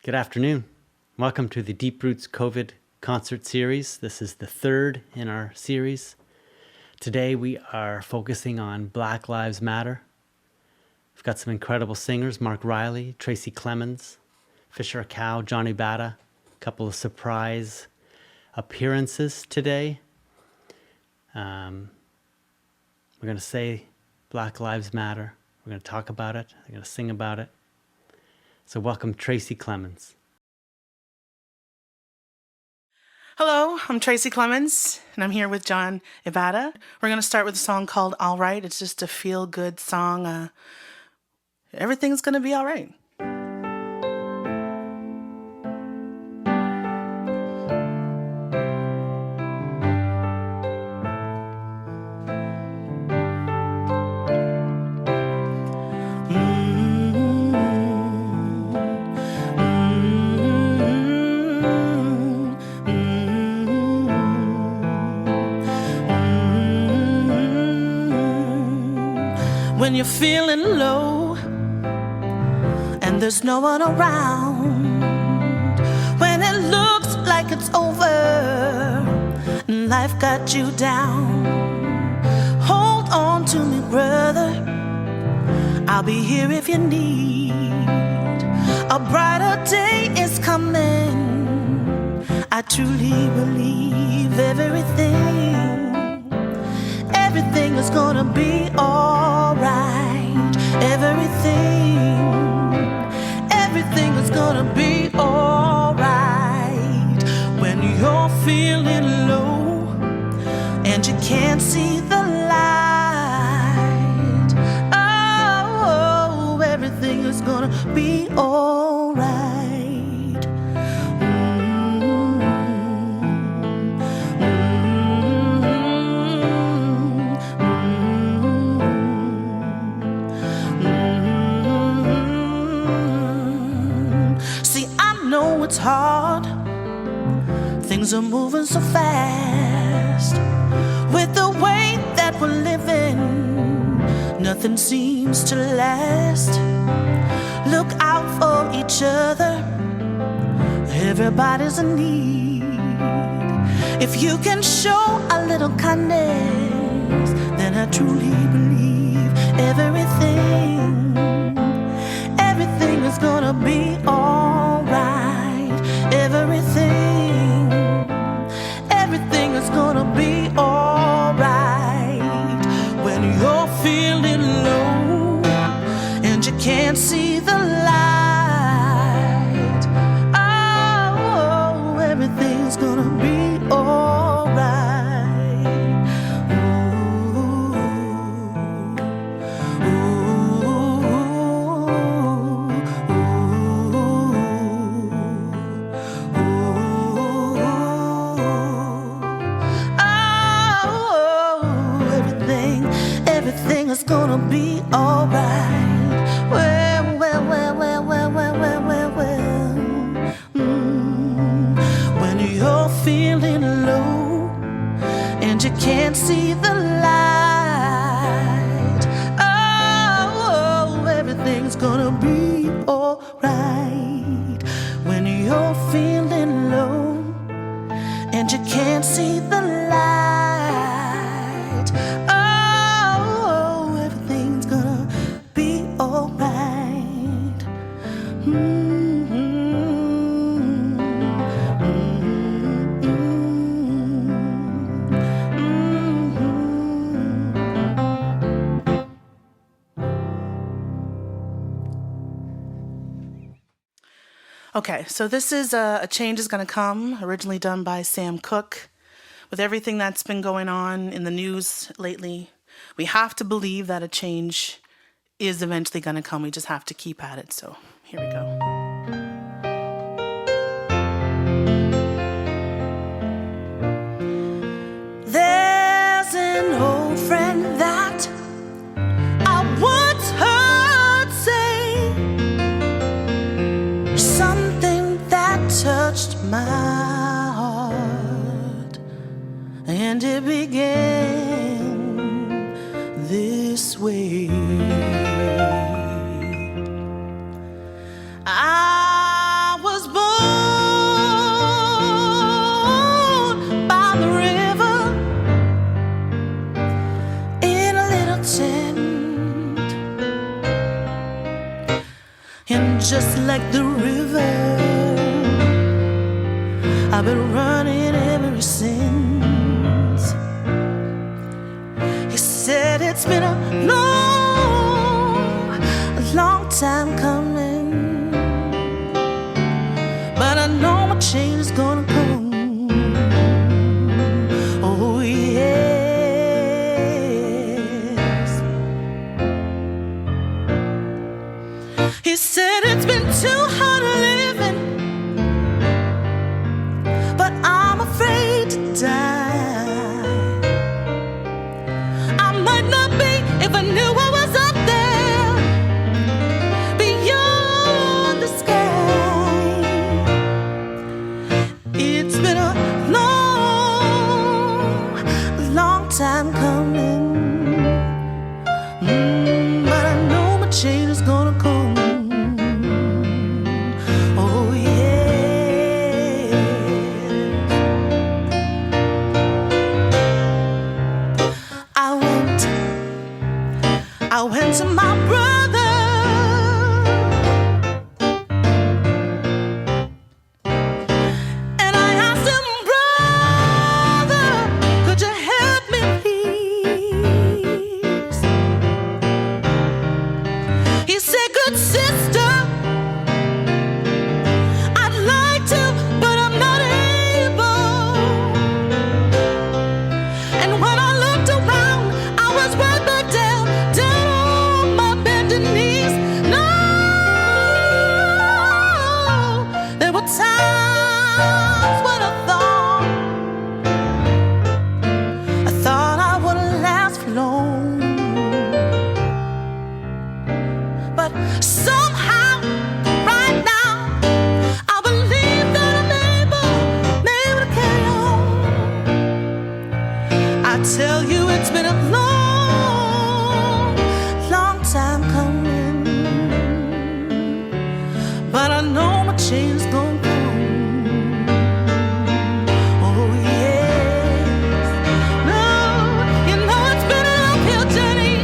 Good afternoon. Welcome to the Deep Roots COVID concert series. This is the third in our series. Today we are focusing on Black Lives Matter. We've got some incredible singers, Mark Riley, Tracey Clements, Fisher Akao, Johnny Ebata, a couple of surprise appearances today. We're going to say Black Lives Matter. We're going to talk about it. We're going to sing about it. So welcome Tracey Clements. Hello, I'm Tracey Clements, and I'm here with John Ebata. We're going to start with a song called All Right. It's just a feel-good song. Everything's going to be all right. When you're feeling low and there's no one around, when it looks like it's over and life got you down, hold on to me, brother. I'll be here if you need. A brighter day is coming. I truly believe everything is gonna be alright. Everything is gonna be alright. When you're feeling low and you can't see the light, oh, everything is gonna be alright. It's hard, things are moving so fast. With the way that we're living, nothing seems to last. Look out for each other, everybody's in need. If you can show a little kindness, then I truly believe everything is gonna be alright. Everything is gonna be alright. When you're feeling low and you can't see the light, oh, everything's gonna be alright. Everything is gonna be alright. Well. When you're feeling low and you can't see the light, oh, everything's gonna be alright. When you're feeling low and you can't see the light, everything's gonna be alright. Okay, so this is A Change Is Gonna Come, originally done by Sam Cooke. With everything that's been going on in the news lately, we have to believe that a change is eventually going to come. We just have to keep at it. So here we go. There's an old friend that I once heard say something that touched my heart, and it began this way. I And just like the river, I've been running ever since. He said it's been a long time coming, but I know my change is gonna come. Oh yes. He said it's been too hard living, but I'm afraid to die. I might not be if I knew I was up there beyond the sky. It's been a long time coming, but I know my change is gonna come. Oh yeah. I went to my brother, and I asked him, brother, could you help me please? He said, good sister, I'd like to, but I'm not able. And when I looked around, I was right back down on my bending knees. No, there were times when I thought I wouldn't last for long, but somehow, right now, I believe that I'm able to carry on. I tell you, it's been a long time coming, but I know my change is gonna come. Oh yes. No, you know it's been an uphill journey.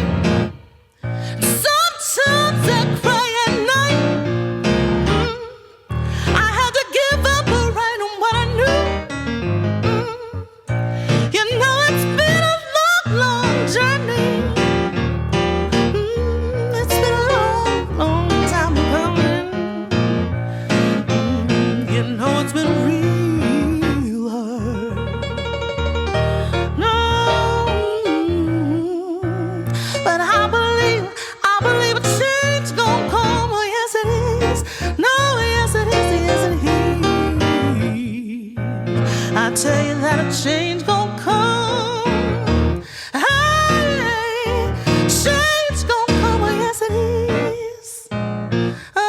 Sometimes I cry at night. I had to give up right on what I knew. You know it's been a long journey. It's been a long time coming. You know it's been real hard. No, but I believe a change gonna come. Oh yes it is. No, yes it is. Yes it is. I tell you that a change gonna come. Hey, change gonna come. Oh yes it is. Oh.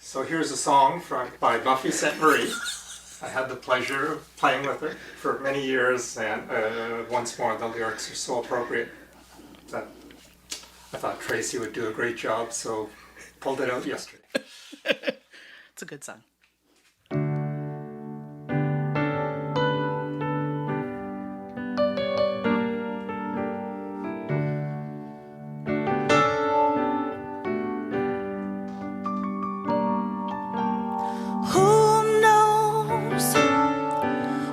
So here's a song by Buffy St. Marie. I had the pleasure of playing with her for many years, and once more the lyrics are so appropriate that I thought Tracey would do a great job, so pulled it out yesterday. It's a good song. Who knows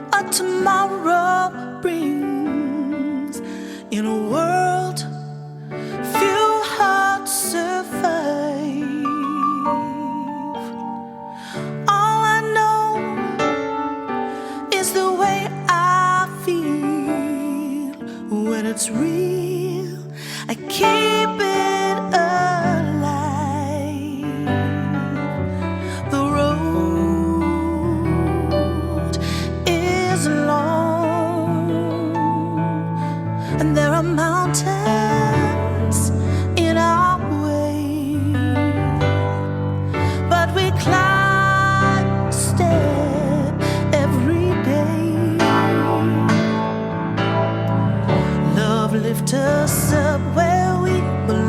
what tomorrow brings in a world few hearts survive? All I know is the way I feel when it's real. I keep it alive. The road is long, and there are mountains in our way, but we climb a step every day. Love lift us up where we belong.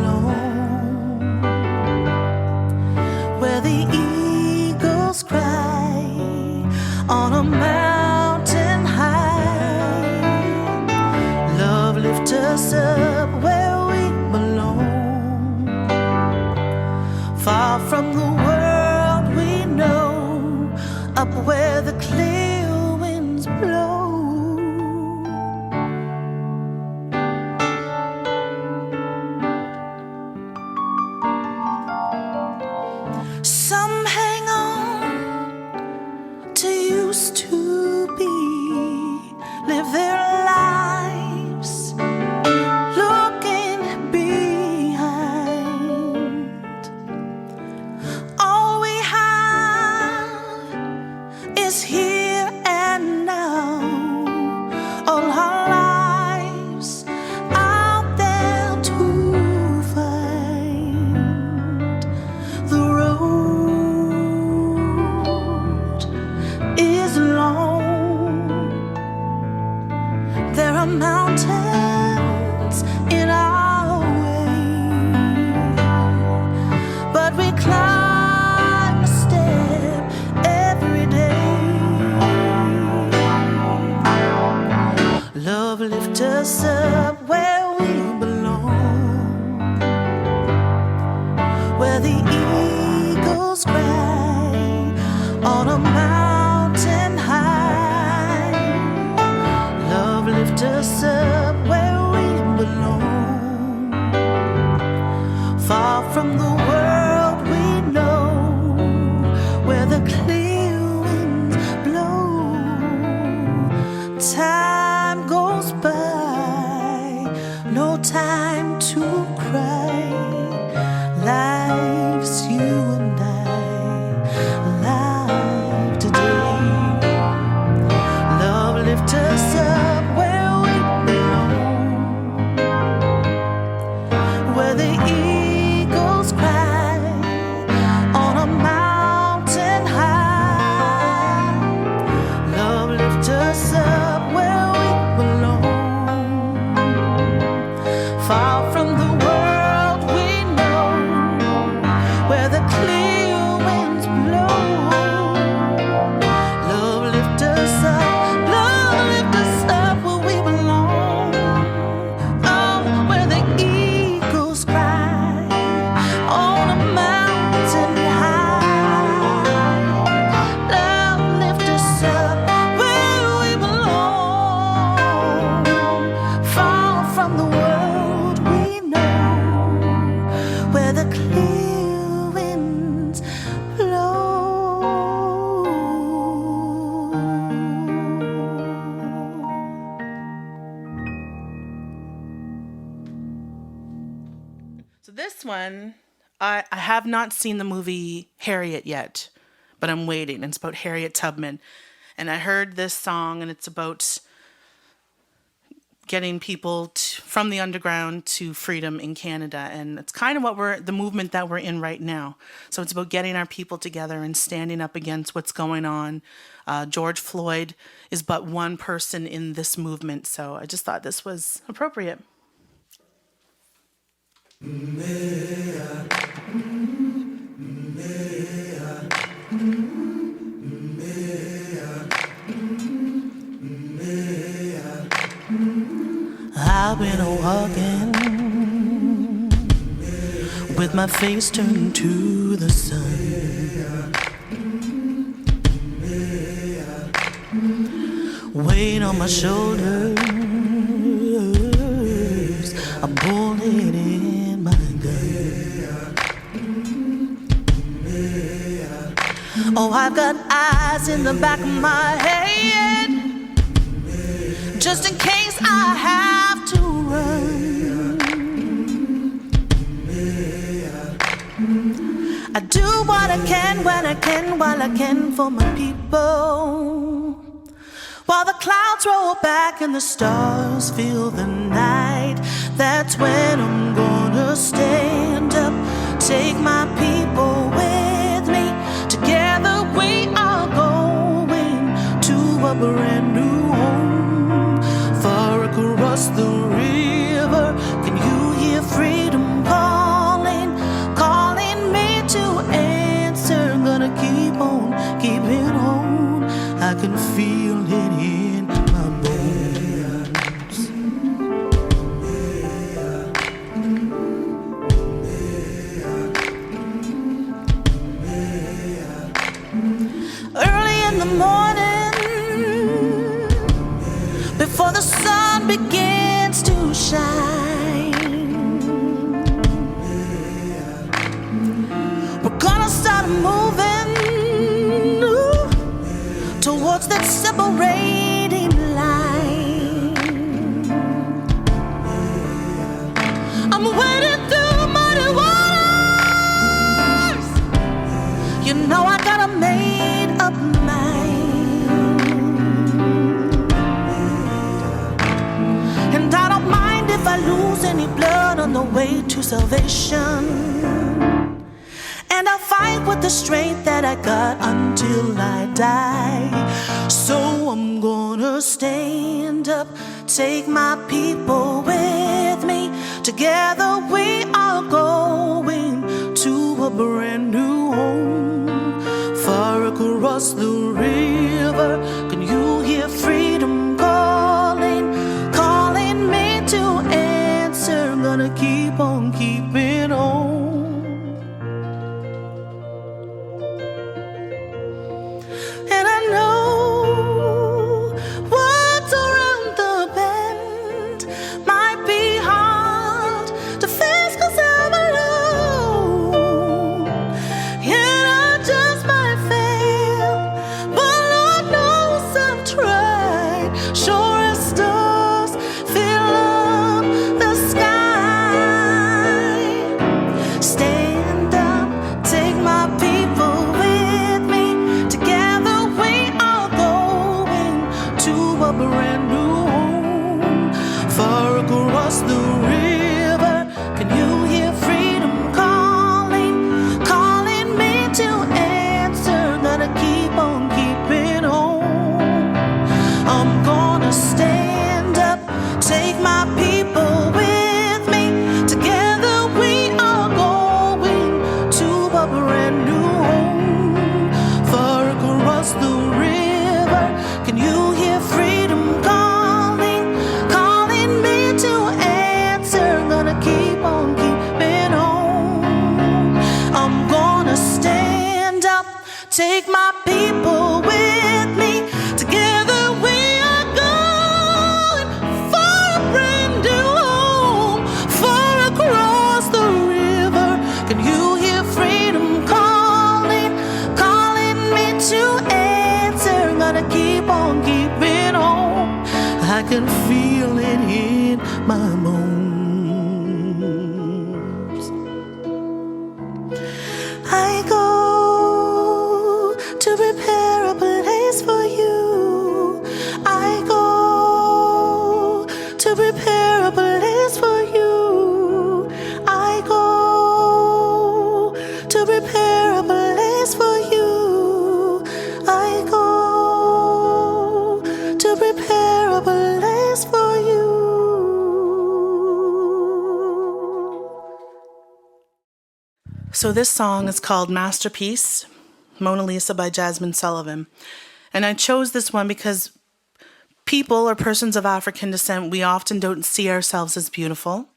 where the eagles cry on a mountain high. Love lift us up where we belong, far from the world we know, where the clear winds blow. Time goes by, no time to cry. Life's you and I, alive today. Love lift us up where we belong, where the eagles cry on a mountain high. Love lift us up where we belong, far from the world we know, where the clear winds blow. Love lift us up where we belong. Oh, where the eagles cry on a mountain high. Love lift us up where we belong, far from the world we know, where the clear winds blow. So this one, I have not seen the movie Harriet yet, but I'm waiting. It's about Harriet Tubman. And I heard this song, and it's about getting people from the underground to freedom in Canada. And it's kind of the movement that we're in right now. So it's about getting our people together and standing up against what's going on. George Floyd is but one person in this movement. So I just thought this was appropriate. I've been walking with my face turned to the sun, weight on my shoulders, a bullet in my gun. Oh, I've got eyes in the back of my head, just in case I have to run. I do what I can when I can, while I can for my people. While the clouds roll back and the stars fill the night, that's when I'm gonna stand up, take my people with me. Together we are going to a brand new home, far across the river. Can you hear freedom calling, calling me to answer? Gonna keep on keeping on, I can feel it in my bones. Early in the morning, before the sun begins to shine, we're gonna start moving towards that separating line. I'm wading through muddy waters. You know I got a made up mind, and I don't mind if I lose any blood on the way to salvation. And I'll fight with the strength that I got until I die. So I'm gonna stand up, take my people with me. Together we are going to a brand new home, far across the river. Can you hear freedom calling, calling me to answer? Gonna keep on keeping on. So this song is called Masterpiece, Mona Lisa by Jazmine Sullivan. And I chose this one because people or persons of African descent, we often don't see ourselves as beautiful.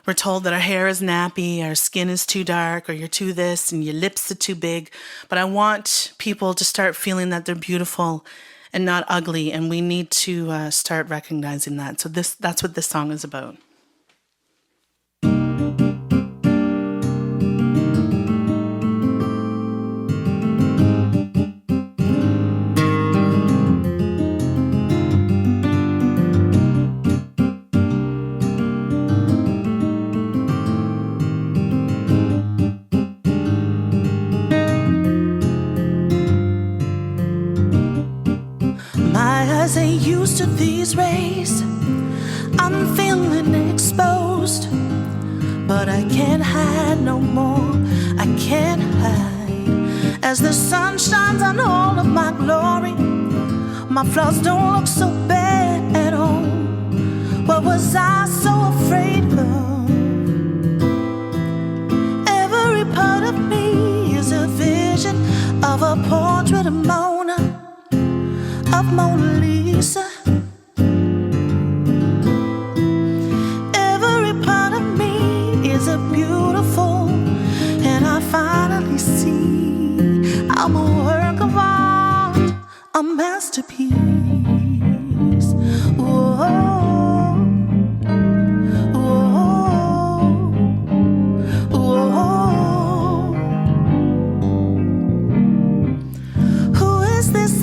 We're told that our hair is nappy, our skin is too dark, or you're too this, and your lips are too big. But I want people to start feeling that they're beautiful and not ugly, and we need to start recognizing that. So that's what this song is about. My eyes ain't used to these rays. I'm feeling exposed, but I can't hide no more. I can't hide. As the sun shines on all of my glory, my flaws don't look so bad at all. What was I so afraid of? Every part of me is a vision of a portrait of Mona Lisa. Every part of me is a beautiful, and I finally see I'm a work of art, a masterpiece. Whoa.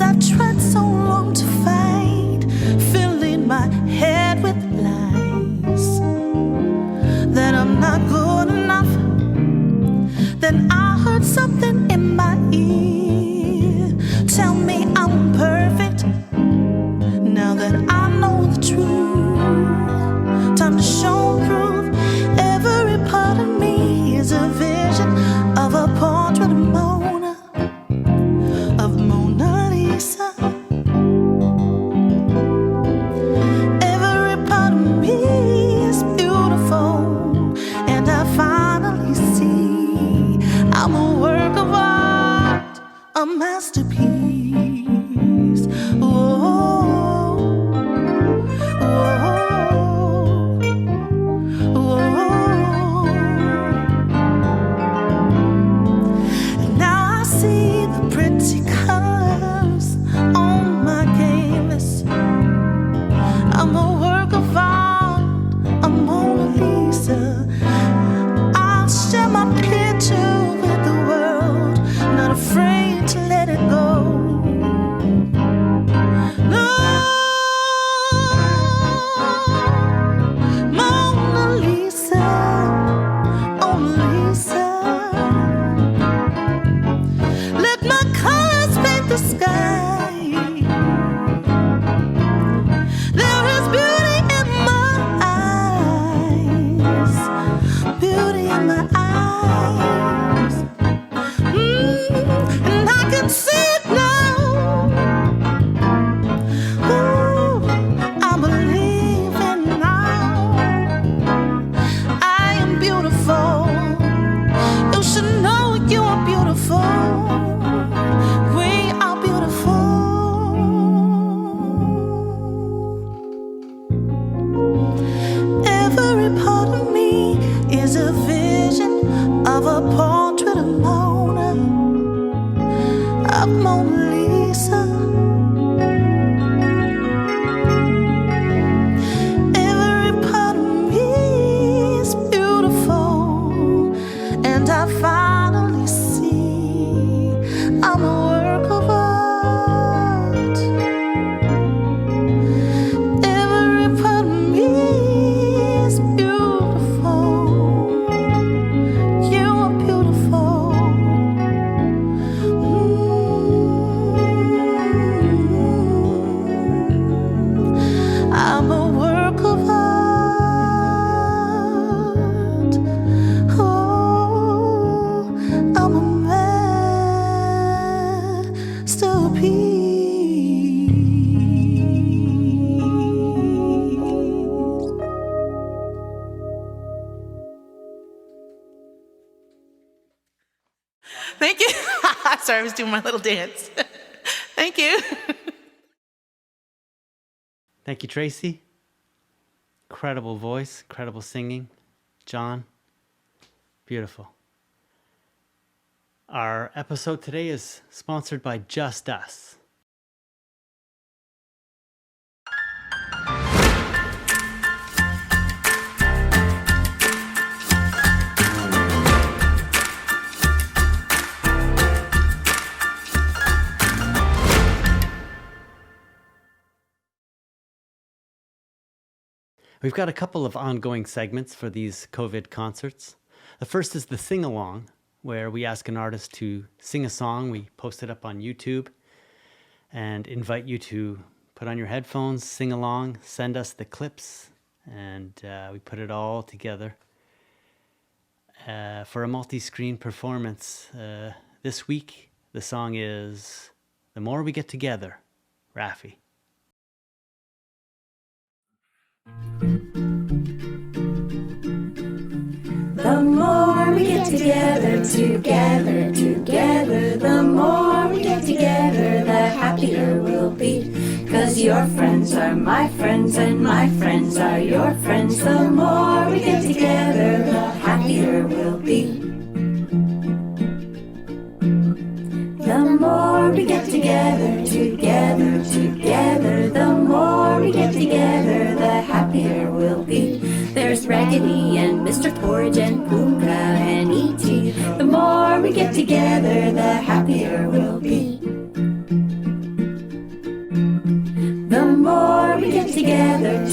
I tried so long to find, filling my head with lies that I'm not good enough. Then I heard something in my ear tell me I'm perfect. Now that I know the truth, time to show and prove. Every part of me is a vision of a portrait of Mona Lisa. Every part of me is beautiful, and I finally see I'm a work of art, a masterpiece. Whoa, whoa, whoa. And now I see the pretty colors on my canvas. I'm a work of art, a Mona Lisa. I'll share my picture with the world, not afraid to let it go. No, Mona Lisa, Mona Lisa. Let my colors paint the sky. There is beauty in my eyes, beauty in my eyes. And I can see it now. Ooh, I'm believing now. I am beautiful. You should know you are beautiful. We are beautiful. Every part of me is a vision of a portrait of Mona Lisa. Every part of me is beautiful, and I finally see I'm a work of art. Every part of me is beautiful. You are beautiful. Thank you. Sorry, I was doing my little dance. Thank you. Thank you, Tracey. Incredible voice, incredible singing. John, beautiful. Our episode today is sponsored by Just Us. We've got a couple of ongoing segments for these COVID concerts. The first is the sing-along, where we ask an artist to sing a song. We post it up on YouTube and invite you to put on your headphones, sing along, send us the clips, and we put it all together for a multi-screen performance. This week, the song is The More We Get Together, Raffi. The more we get together, the more we get together, the happier we'll be. 'Cause your friends are my friends and my friends are your friends. The more we get together, the happier we'll be. The more we get together, the more we get together, the happier we'll be. There's Raggedy and Mr. Porridge and Puka and E.T. The more we get together, the happier we'll be. The more we get together,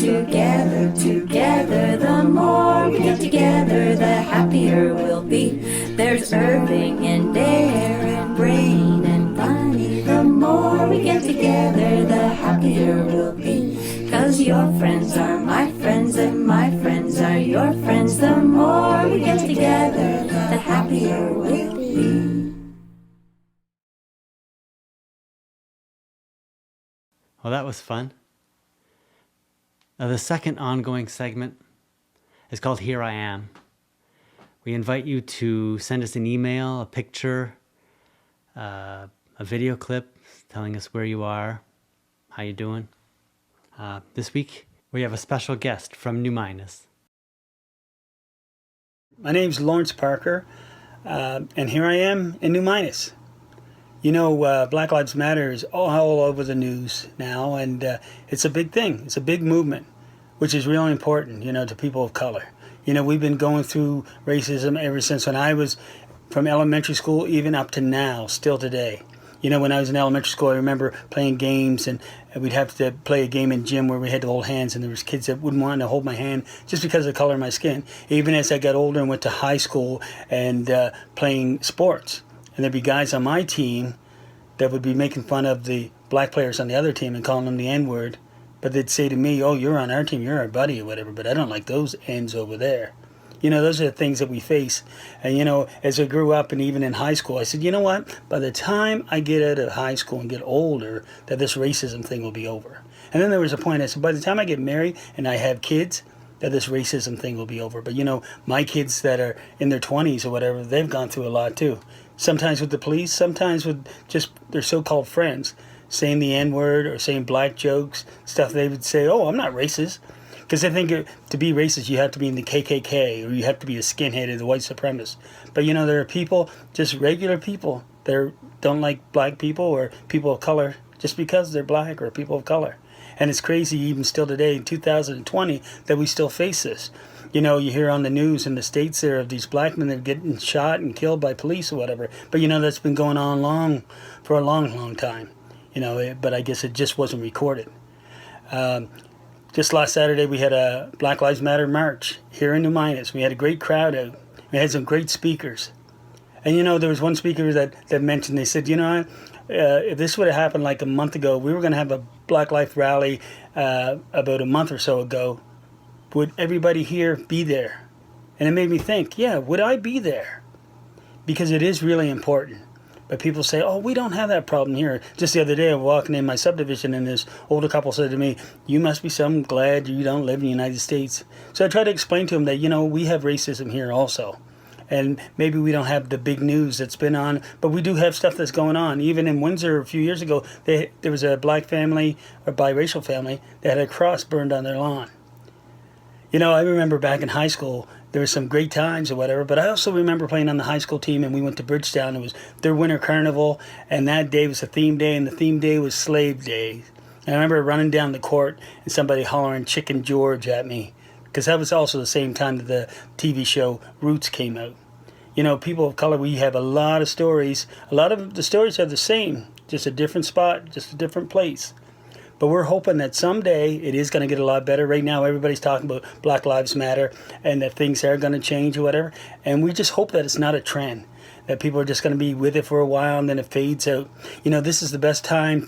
the more we get together, the happier we'll be. There's Irving and Dare and Brain and Bonnie. The more we get together, the happier we'll be. 'Cause your friends are my friends and my friends are your friends. The more we get together, the happier we'll be. Well, that was fun. Now, the second ongoing segment is called Here I Am. We invite you to send us an email, a picture, a video clip telling us where you are, how you doing. This week, we have a special guest from New Minas. My name's Lawrence Parker, and here I am in New Minas. You know, Black Lives Matter is all over the news now, and it's a big thing. It's a big movement, which is really important, you know, to people of color. You know, we've been going through racism ever since when I was from elementary school, even up to now, still today. You know, when I was in elementary school, I remember playing games, and we'd have to play a game in gym where we had to hold hands, and there was kids that wouldn't want to hold my hand just because of the color of my skin. Even as I got older and went to high school and playing sports, and there'd be guys on my team that would be making fun of the black players on the other team and calling them the N-word, but they'd say to me, "Oh, you're on our team, you're our buddy," or whatever, but I don't like those N's over there. You know, those are the things that we face. And, you know, as I grew up and even in high school, I said, you know what? By the time I get out of high school and get older, that this racism thing will be over. And then there was a point, I said, by the time I get married and I have kids, that this racism thing will be over. But, you know, my kids that are in their 20s or whatever, they've gone through a lot too. Sometimes with the police, sometimes with just their so-called friends, saying the N-word or saying black jokes, stuff they would say, oh, I'm not racist. Because I think to be racist, you have to be in the KKK or you have to be a skinhead or the white supremacist. But, you know, there are people, just regular people, that don't like black people or people of color just because they're black or people of color. And it's crazy even still today in 2020 that we still face this. You know, you hear on the news in the States there of these black men that are getting shot and killed by police or whatever. But, you know, that's been going on for a long time. You know, but I guess it just wasn't recorded. Just last Saturday, we had a Black Lives Matter march here in New Minas. We had a great crowd out. We had some great speakers. And, you know, there was one speaker that mentioned, they said, you know, if this would have happened like a month ago, we were going to have a Black Life rally about a month or so ago. Would everybody here be there? And it made me think, yeah, would I be there? Because it is really important. But people say, oh, we don't have that problem here. Just the other day, I was walking in my subdivision, and this older couple said to me, you must be so glad you don't live in the United States. So I tried to explain to them that, you know, we have racism here also. and maybe we don't have the big news that's been on, but we do have stuff that's going on. Even in Windsor a few years ago, there was a black family, or biracial family, that had a cross burned on their lawn. You know, I remember back in high school, there were some great times or whatever, but I also remember playing on the high school team, and we went to Bridgetown. It was their winter carnival, and that day was a theme day, and the theme day was Slave Day. And I remember running down the court and somebody hollering Chicken George at me, because that was also the same time that the TV show Roots came out. You know, people of color, we have a lot of stories. A lot of the stories are the same, just a different spot, just a different place. But we're hoping that someday it is going to get a lot better. Right now, everybody's talking about Black Lives Matter and that things are going to change or whatever. And we just hope that it's not a trend, that people are just going to be with it for a while and then it fades out. You know, this is the best time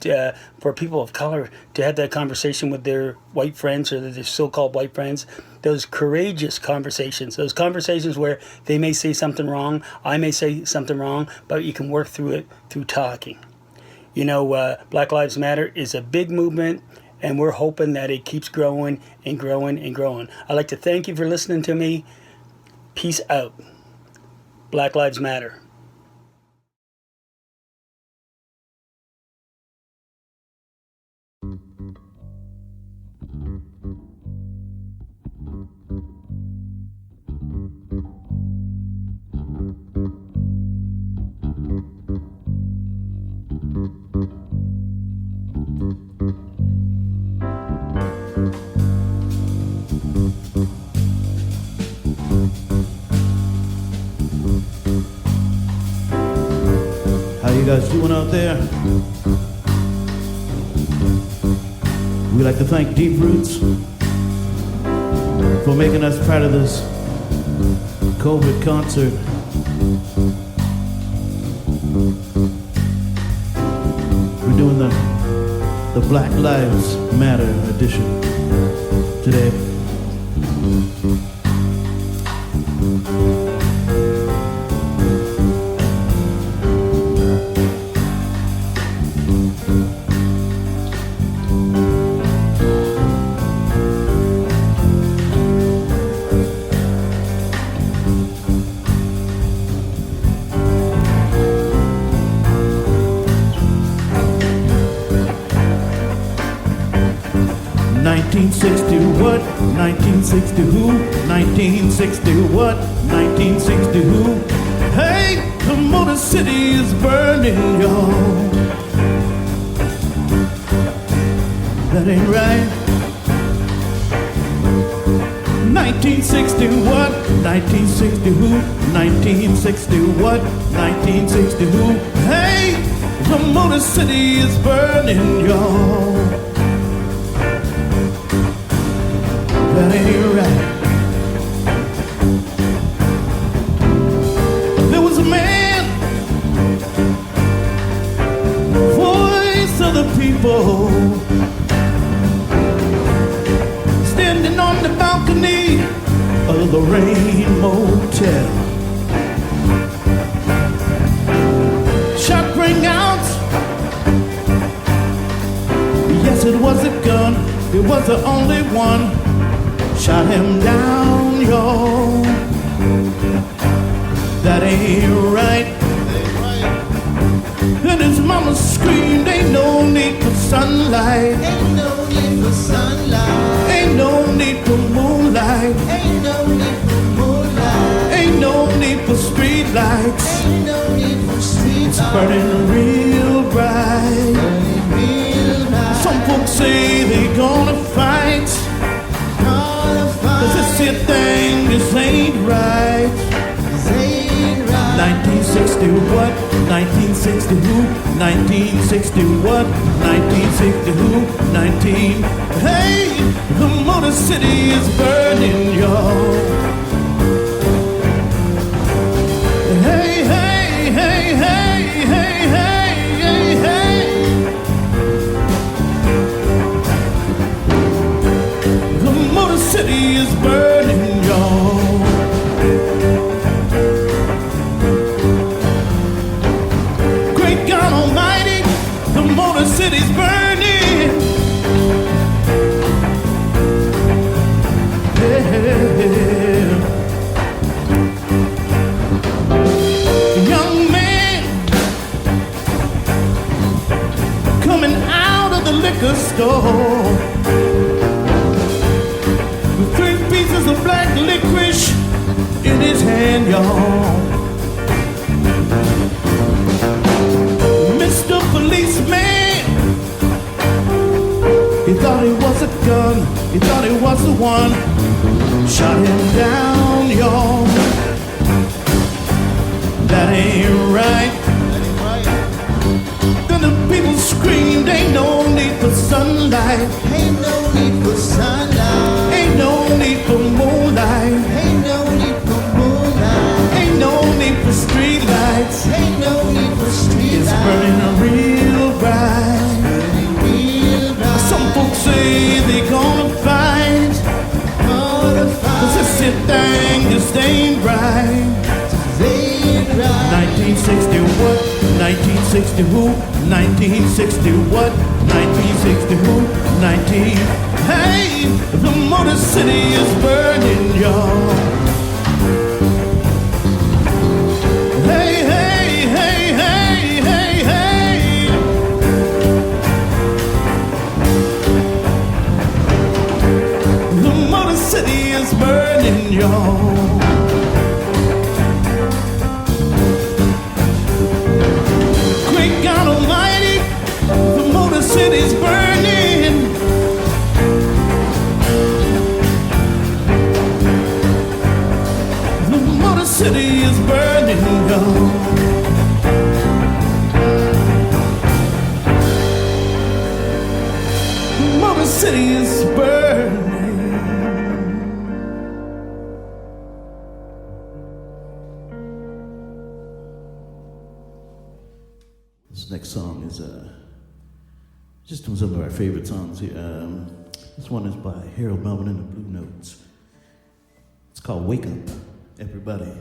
for people of color to have that conversation with their white friends or their so-called white friends. Those courageous conversations, those conversations where they may say something wrong, I may say something wrong, but you can work through it through talking. You know, Black Lives Matter is a big movement, and we're hoping that it keeps growing and growing and growing. I'd like to thank you for listening to me. Peace out. Black Lives Matter. How you guys doing out there? We'd like to thank Deep Roots for making us part of this COVID concert. We're doing the Black Lives Matter edition today. 1960 what? 1960 who? 1960 what? 1960 who? Hey, the Motor City is burning, y'all. That ain't right. 1960 what? 1960 who? 1960 what? 1960 who? Hey, the Motor City is burning, y'all. That ain't right. There was a man, voice of the people, standing on the balcony of the Rain Motel. Shot rang out. Yes, it was a gun. It was the only one. Shot him down, y'all. That ain't right. And his mama screamed, ain't no need for sunlight. Ain't no need for sunlight. Ain't no need for moonlight. Ain't no need for moonlight. Ain't no need for street lights. Ain't no need for street It's lights. burning real bright. Burning real bright. Some folks say they gonna fight. Cause this here thing, this ain't right. 1960 what? 1960 who? 1960 what? 1960 who? 19. Hey, the Motor City is burning, y'all. Hey, hey, hey, hey, hey, hey, hey, hey. The Motor City is burning, y'all. Great God Almighty, the Motor City's burning. Yeah. store with 3 pieces of black licorice in his hand, y'all. Mr. Policeman, he thought it was a gun, he thought it was the one. Shot him down, y'all. That ain't right. Then the people screamed, ain't no need for sunlight. Ain't no need for sunlight. Ain't no need for moonlight. Ain't no need for moonlight. Ain't no need for street lights. Ain't no need for street It's lights. burning real bright. Burning real bright. Some folks say they gonna fight, cause this thing just ain't right. 1960 what? 1960 who? 1960 what? 1960 who? 19. Hey, the Motor City is burning, y'all. Hey, hey, hey, hey, hey, hey. The Motor City is burning, y'all. God Almighty, the Motor City's burning. The Motor City is burning, y'all. The Motor City is burning. This next song is just some of our favorite songs here. This one is by Harold Melvin and the Blue Notes. It's called Wake Up, Everybody.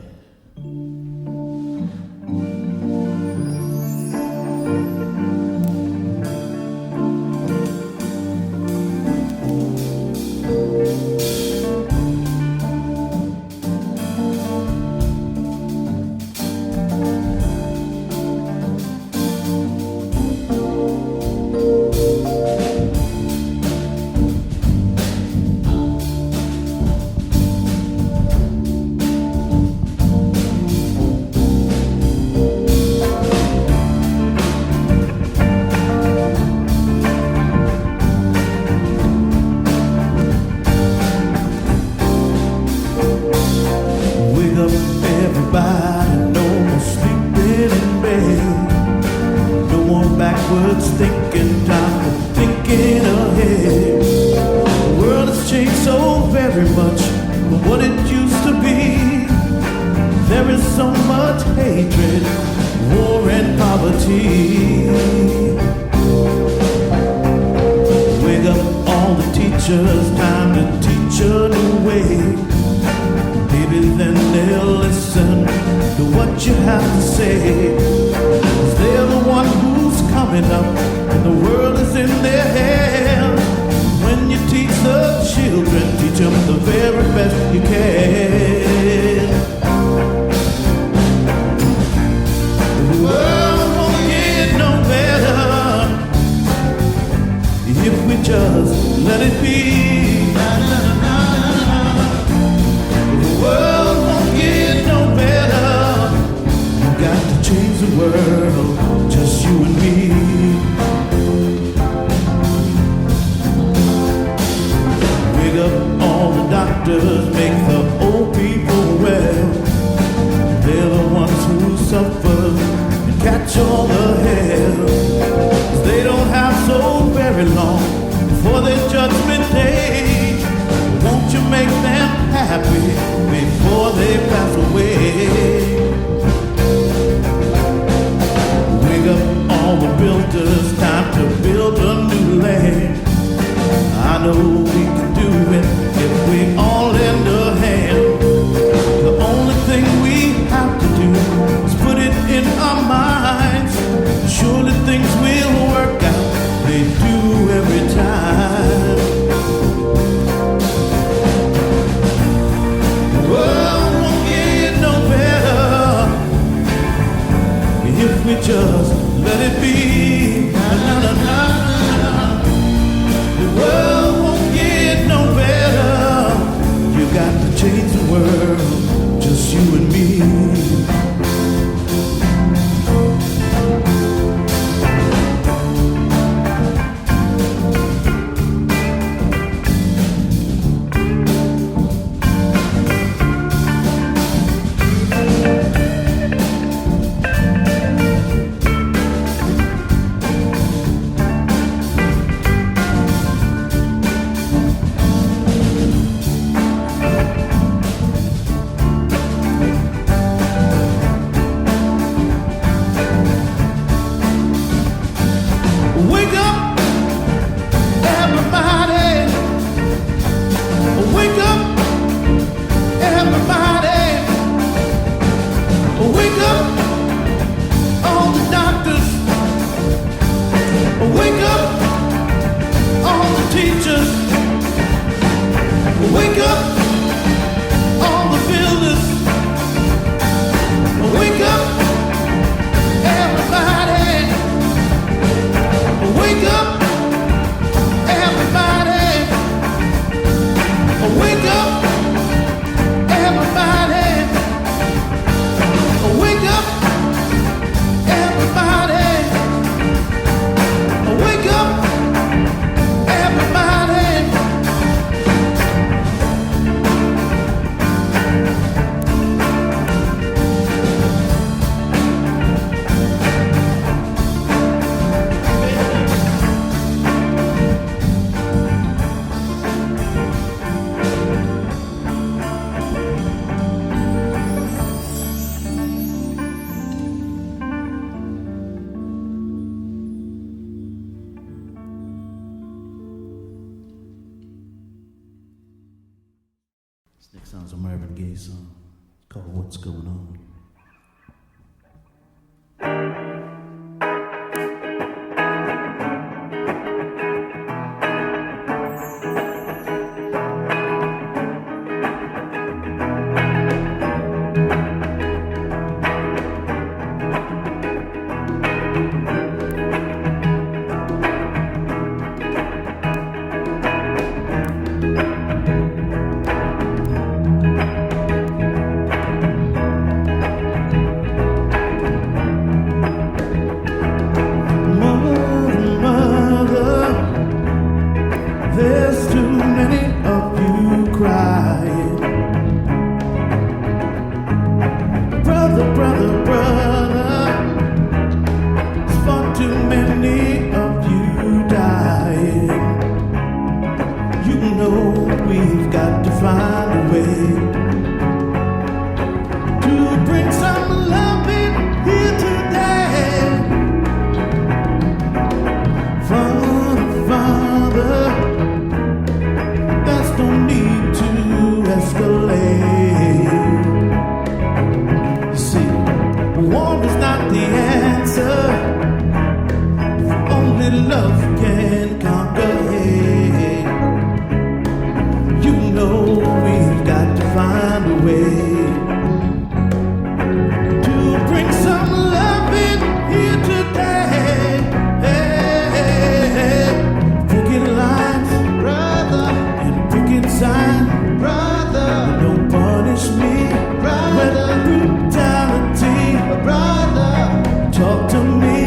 Just let it be. Na, na, na, na. Wake up, all the doctors. Wake up, all the teachers. Wake up, all the builders. Wake up, everybody. Wake up, everybody. Wake up, everybody. Wake up, everybody. Wake up, everybody. This next song's a Marvin Gaye song called What's Going On. Talk to me.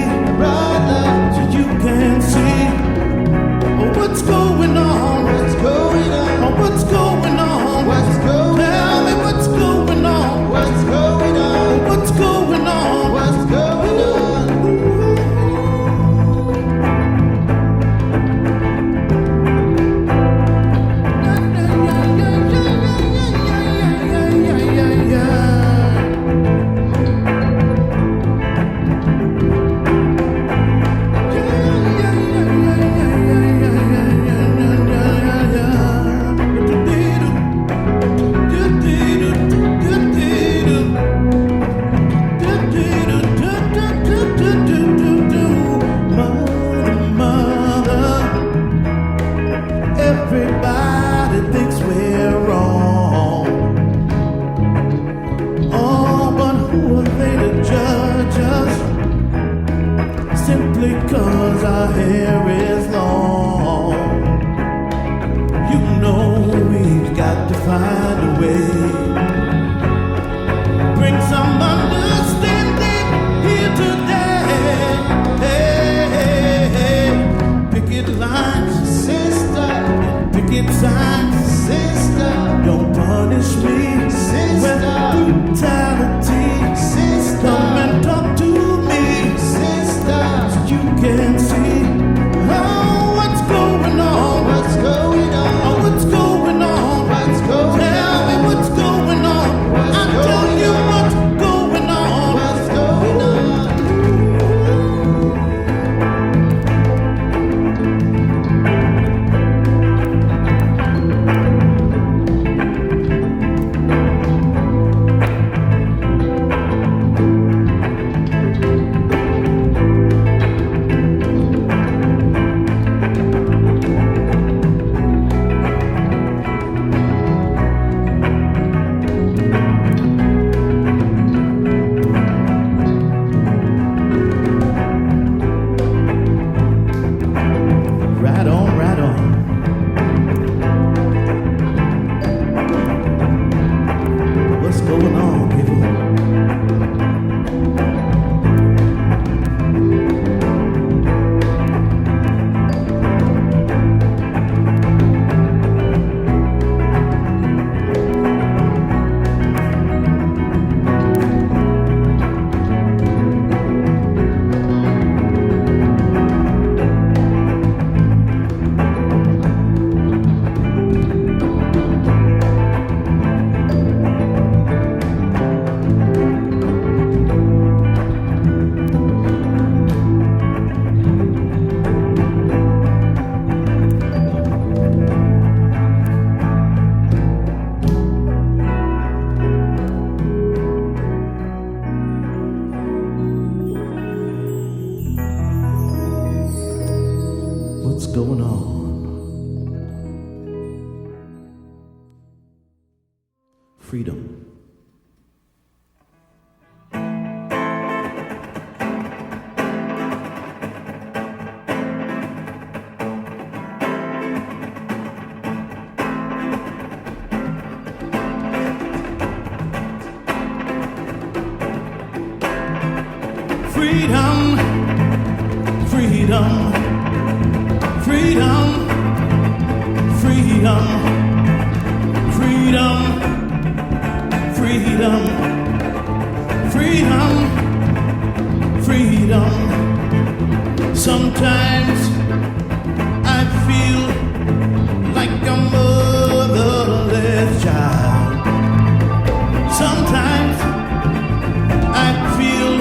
freedom, freedom, freedom, freedom, freedom, freedom, freedom, freedom. Sometimes I feel like a motherless child. Sometimes I feel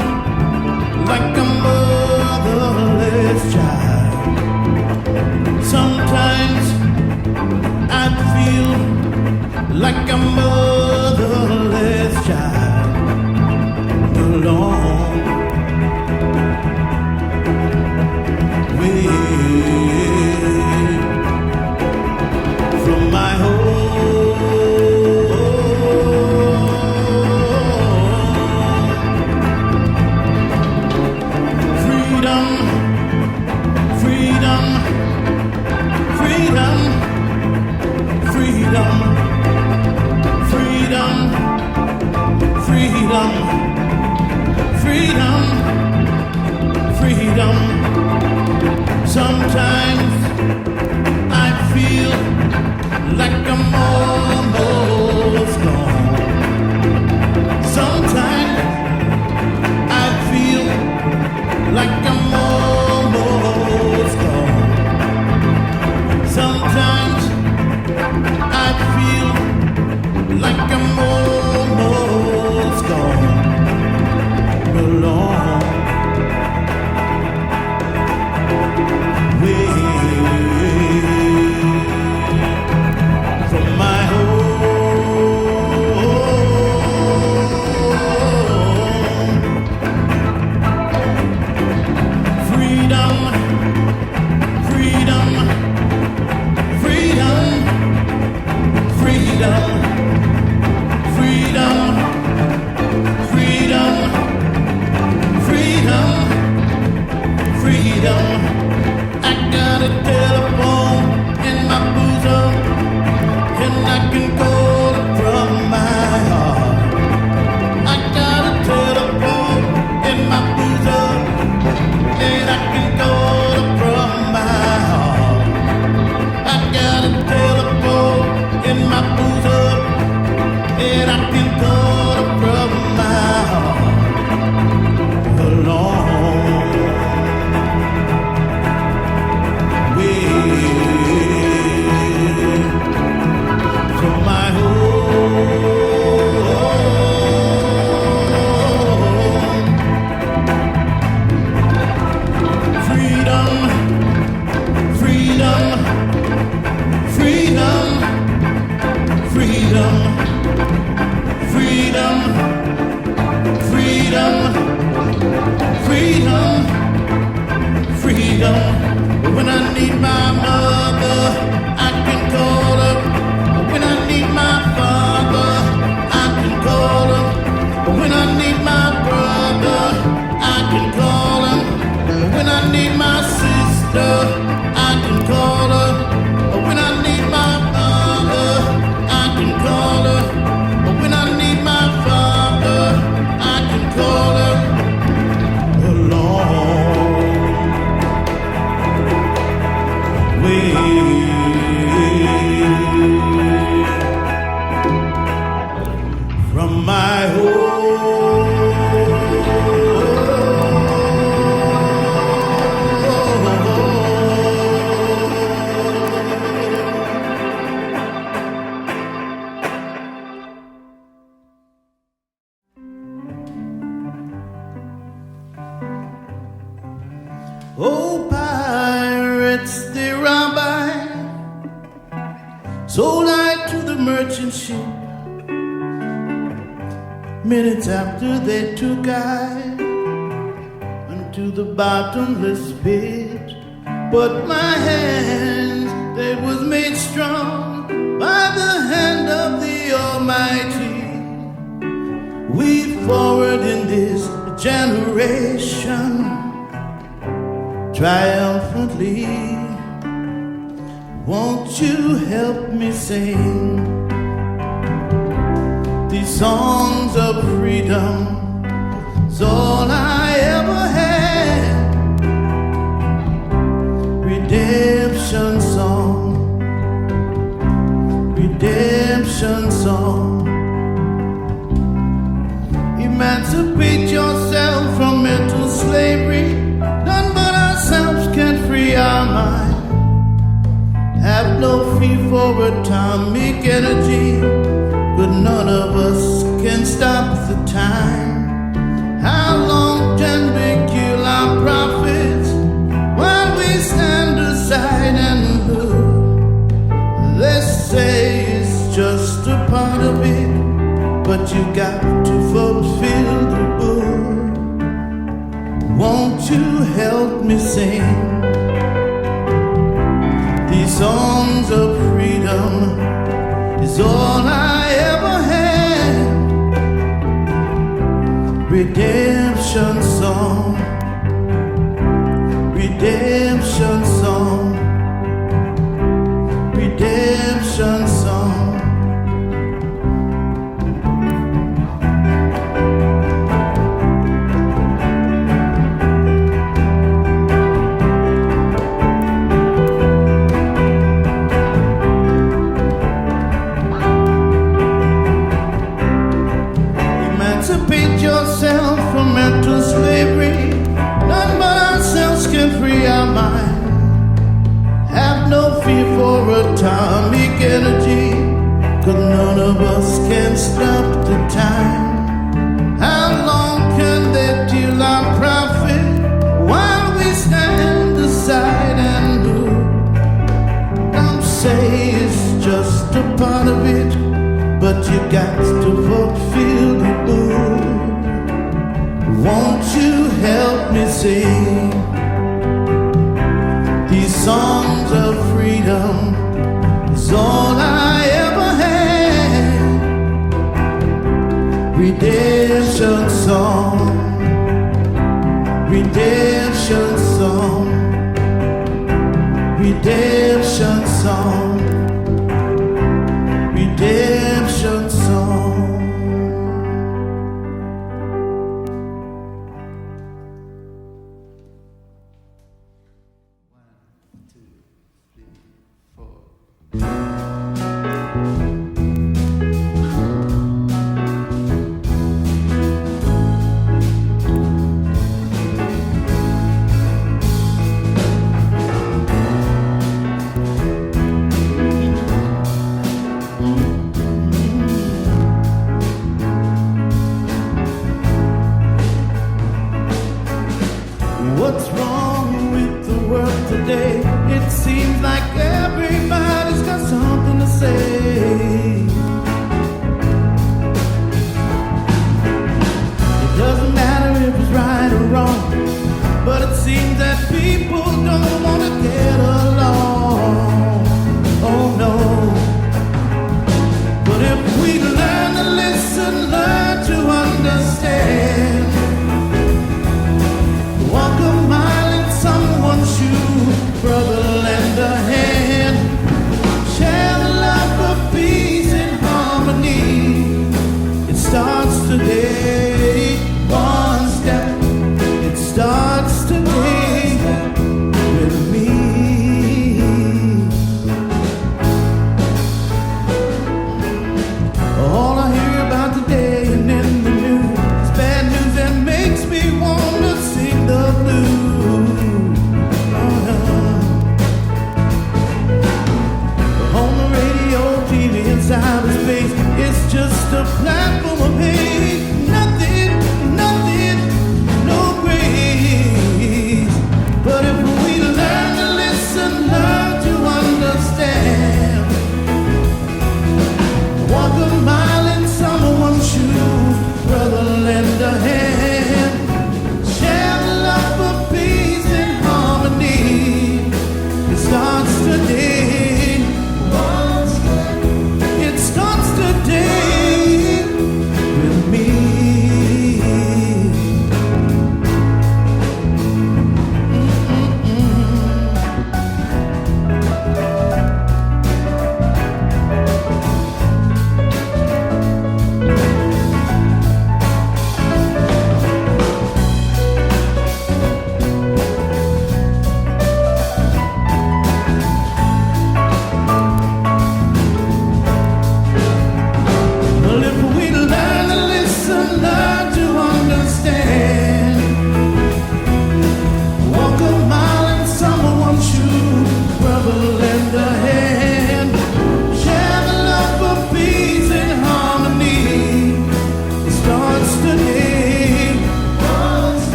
like a motherless child. Sometimes I feel like a motherless child alone. From my home, freedom, freedom, freedom, freedom, freedom, freedom, freedom, freedom. Sometimes I feel like I'm almost gone. Sometimes I feel like I'm almost gone. Sometimes I feel like I'm almost gone. Alone. From my home, freedom, freedom, freedom, freedom, freedom, freedom, freedom, freedom. I got a telephone in my bosom, and I can call it from my heart. I got a telephone in my bosom, and I can call it from my heart. I got a telephone in my bosom, and I can call it from my heart. Alone. From my home, freedom, freedom, freedom, freedom, freedom, freedom, freedom, freedom. When I need my mother, I can call her. When I need my father, I can call him. When I need my brother, I can call him. When I need my sister, I can call her. When I need my mother, I can call her. When I need my father, I can call her. Alone. From my oh, pirates, they robbed by, sold I to the merchant ship. Minutes after they took I unto the bottomless pit, but my hands, they was made strong by the hand of the Almighty. We forward in this generation triumphantly. Won't you help me sing these songs of freedom? It's all I ever had. for atomic energy, but none of us can stop the time. How long can we kill our prophets while we stand aside and look? They say it's just a part of it, but you got to fulfill the book. Won't you help me sing these songs of freedom? Is all I ever had. Redemption song, redemption song, redemption song. Emancipate yourself from mental slavery. None but ourselves can free our mind. Have no fear for atomic energy, 'cause none of us can stop the time. How long can they kill our prophet while we stand aside and look? Don't say it's just a part of it, but you got to fulfill the book. Won't you help me sing these songs of freedom? Is all I ever had. Redemption song, redemption song, redemption song, redemption song. What's wrong with the world today? It seems like everybody's got something to say. It doesn't matter if it's right or wrong, but it seems that people don't want to get along. Oh no. But if we learn to listen, learn to understand, walk a mile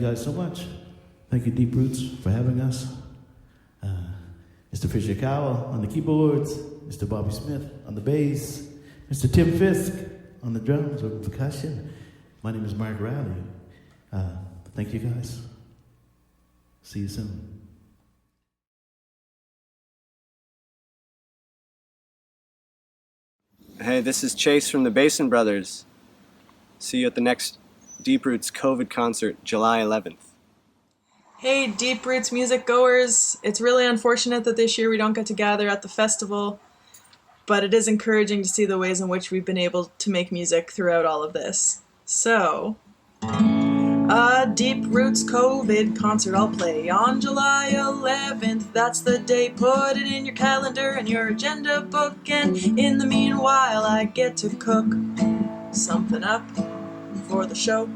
guys so much. Thank you, Deep Roots, for having us. Mr. Fisher Cowell on the keyboards, Mr. Bobby Smith on the bass, Mr. Tim Fisk on the drums or percussion. My name is Mark Riley. Thank you, guys. See you soon. Hey, this is Chase from the Basin Brothers. See you at the next Deep Roots COVID concert, July 11th. Hey, Deep Roots music goers. It's really unfortunate that this year we don't get to gather at the festival, but it is encouraging to see the ways in which we've been able to make music throughout all of this. So, a Deep Roots COVID concert I'll play on July 11th. That's the day. Put it in your calendar and your agenda book. And in the meanwhile, I get to cook something up for the show.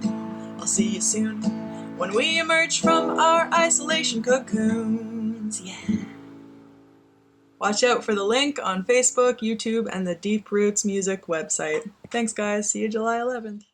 I'll see you soon when we emerge from our isolation cocoons. Yeah. Watch out for the link on Facebook, YouTube, and the Deep Roots Music website. Thanks, guys. See you July 11th.